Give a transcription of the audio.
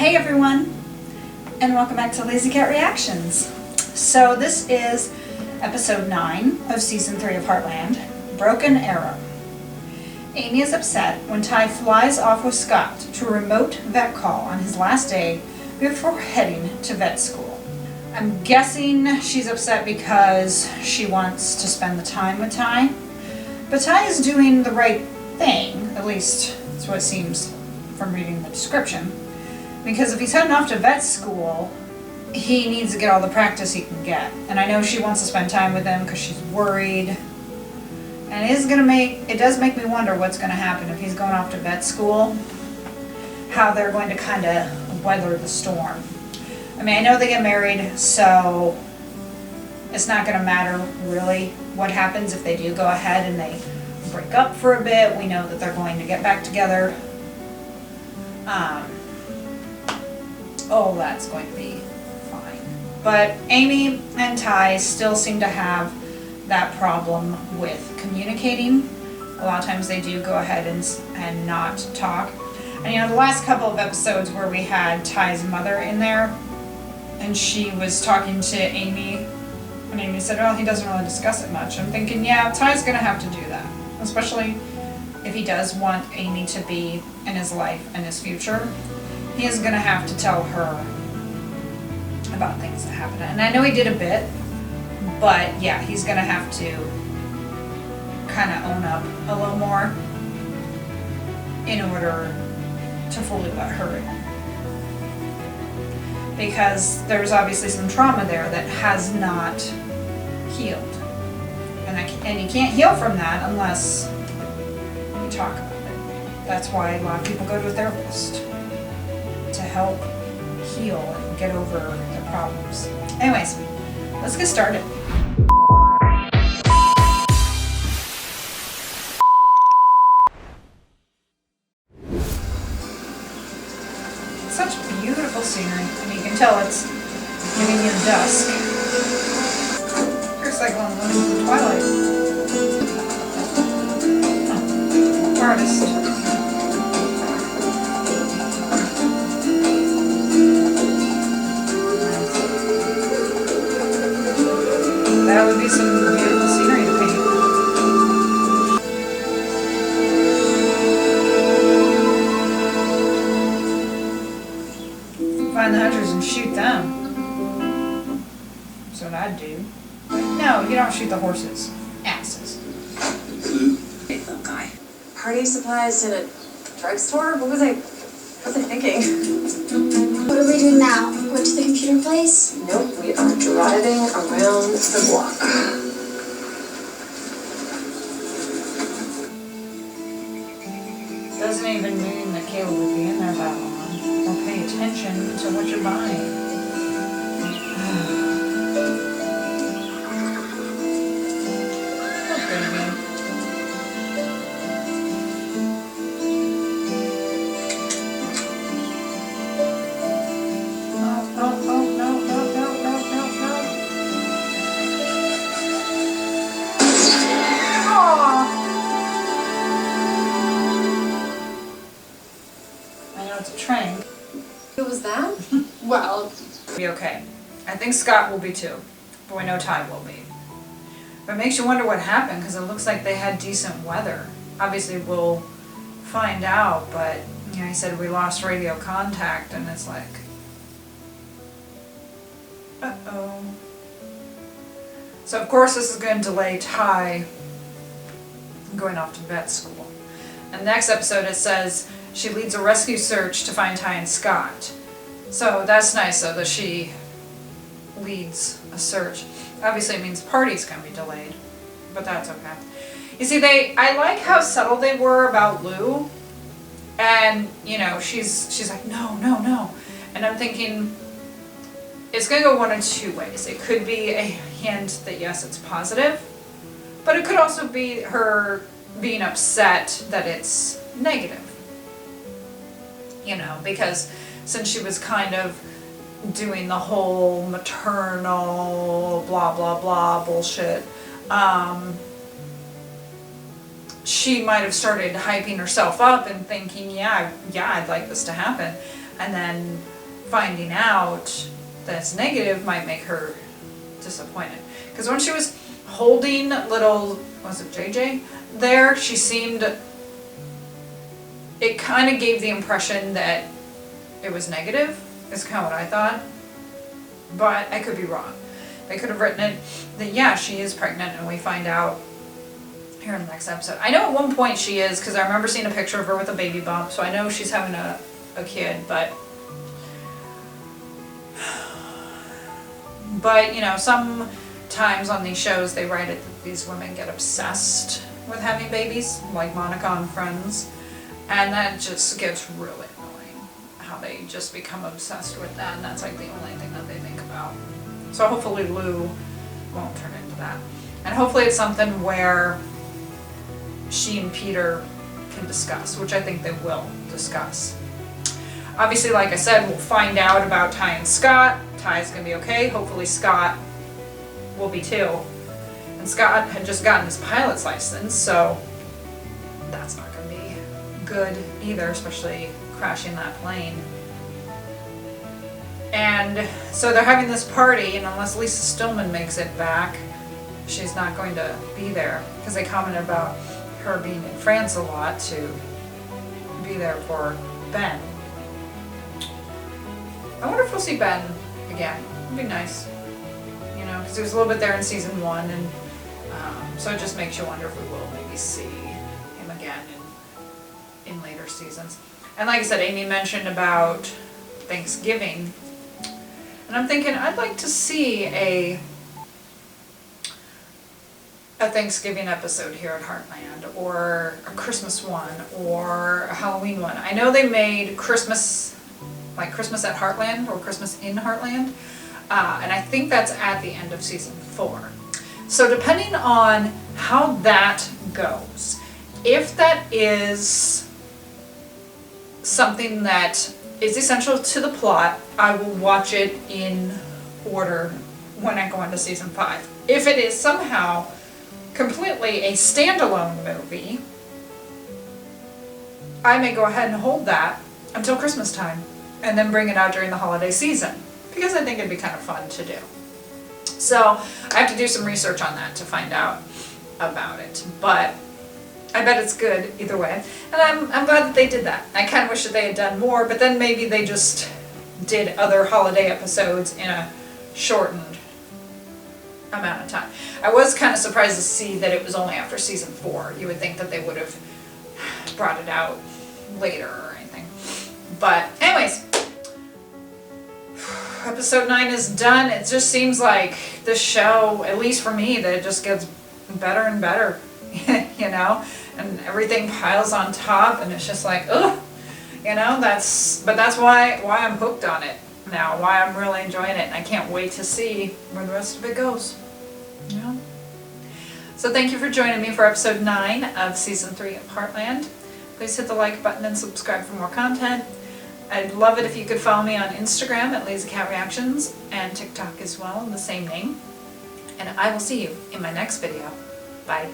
Hey everyone, and welcome back to Lazy Cat Reactions. So this is episode 9 of season 3 of Heartland, Broken Arrow. Amy is upset when Ty flies off with Scott to a remote vet call on his last day before heading to vet school. I'm guessing she's upset because she wants to spend the time with Ty, but Ty is doing the right thing, at least that's what it seems from reading the description. Because if he's heading off to vet school, he needs to get all the practice he can get. And I know she wants to spend time with him because she's worried. And it does make me wonder what's going to happen if he's going off to vet school, how they're going to kind of weather the storm. I mean, I know they get married, so it's not going to matter really what happens if they do go ahead and they break up for a bit. We know that they're going to get back together. Oh, that's going to be fine. But Amy and Ty still seem to have that problem with communicating. A lot of times they do go ahead and not talk. And you know, the last couple of episodes where we had Ty's mother in there, and she was talking to Amy, and Amy said, oh, he doesn't really discuss it much. I'm thinking, yeah, Ty's going to have to do that, especially if he does want Amy to be in his life and his future. He is going to have to tell her about things that happen. And I know he did a bit, but yeah, he's going to have to kind of own up a little more in order to fully let her in. Because there's obviously some trauma there that has not healed. And you can't heal from that unless you talk about it. That's why a lot of people go to a therapist, to help heal and get over the problems. Anyways, let's get started. Such beautiful scenery. I mean, you can tell it's getting near dusk. Looks like one of those from Twilight. Oh, artist. That would be some beautiful scenery to paint. Find the hunters and shoot them. That's what I'd do. No, you don't shoot the horses. Asses. Hey, little guy. Party supplies in a drugstore? What was I thinking? What are we doing now? Going to the computer place? Nope, we are driving around the block. Doesn't even mean that Caleb would be in there that long or pay attention to what you're buying. Poor baby. Train. Who was that? Well, Be okay. I think Scott will be too, but we know Ty will be. But it makes you wonder what happened because it looks like they had decent weather. Obviously we'll find out, but you know, he said we lost radio contact, and it's like, uh-oh. So of course this is going to delay Ty going off to vet school. And the next episode it says she leads a rescue search to find Ty and Scott. So that's nice though that she leads a search. Obviously it means the party's gonna be delayed, but that's okay. You see, I like how subtle they were about Lou. And you know, she's like, no. And I'm thinking it's gonna go one of two ways. It could be a hint that yes, it's positive, but it could also be her being upset that it's negative. You know, because since she was kind of doing the whole maternal blah blah blah bullshit, she might have started hyping herself up and thinking, yeah, I'd like this to happen. And then finding out that's negative might make her disappointed. Because when she was holding little, was it JJ there, she seemed, it kind of gave the impression that it was negative, is kind of what I thought. But I could be wrong. They could have written it that, yeah, she is pregnant, and we find out here in the next episode. I know at one point she is, because I remember seeing a picture of her with a baby bump, so I know she's having a kid, but you know, sometimes on these shows they write it that these women get obsessed with having babies, like Monica on Friends, and that just gets really annoying, how they just become obsessed with that, and that's like the only thing that they think about. So hopefully Lou won't turn into that. And hopefully it's something where she and Peter can discuss, which I think they will discuss. Obviously, like I said, we'll find out about Ty and Scott. Ty's gonna be okay. Hopefully Scott will be too. And Scott had just gotten his pilot's license, so that's not gonna be good either, especially crashing that plane. And so they're having this party, and unless Lisa Stillman makes it back, she's not going to be there, because they commented about her being in France a lot to be there for Ben. I wonder if we'll see Ben again. It'd be nice, you know, because he was a little bit there in season 1, and so it just makes you wonder if we will maybe see him again in later seasons. And like I said, Amy mentioned about Thanksgiving, and I'm thinking I'd like to see a Thanksgiving episode here at Heartland, or a Christmas one, or a Halloween one. I know they made Christmas, like Christmas at Heartland, or Christmas in Heartland, and I think that's at the end of season 4. So depending on how that goes, if that is something that is essential to the plot, I will watch it in order when I go into season 5. If it is somehow completely a standalone movie, I may go ahead and hold that until Christmas time and then bring it out during the holiday season, because I think it'd be kind of fun to do. So I have to do some research on that to find out about it, but I bet it's good either way, and I'm glad that they did that. I kind of wish that they had done more, but then maybe they just did other holiday episodes in a shortened amount of time. I was kind of surprised to see that it was only after season 4. You would think that they would have brought it out later or anything. But anyways, episode 9 is done. It just seems like this show, at least for me, that it just gets better and better, you know, and everything piles on top, and it's just like, ugh, you know, that's why I'm hooked on it now, why I'm really enjoying it, and I can't wait to see where the rest of it goes, you know. So thank you for joining me for episode 9 of season 3 of Heartland. Please hit the like button and subscribe for more content. I'd love it if you could follow me on Instagram at LazyCatReactions, and TikTok as well in the same name. And I will see you in my next video. Bye.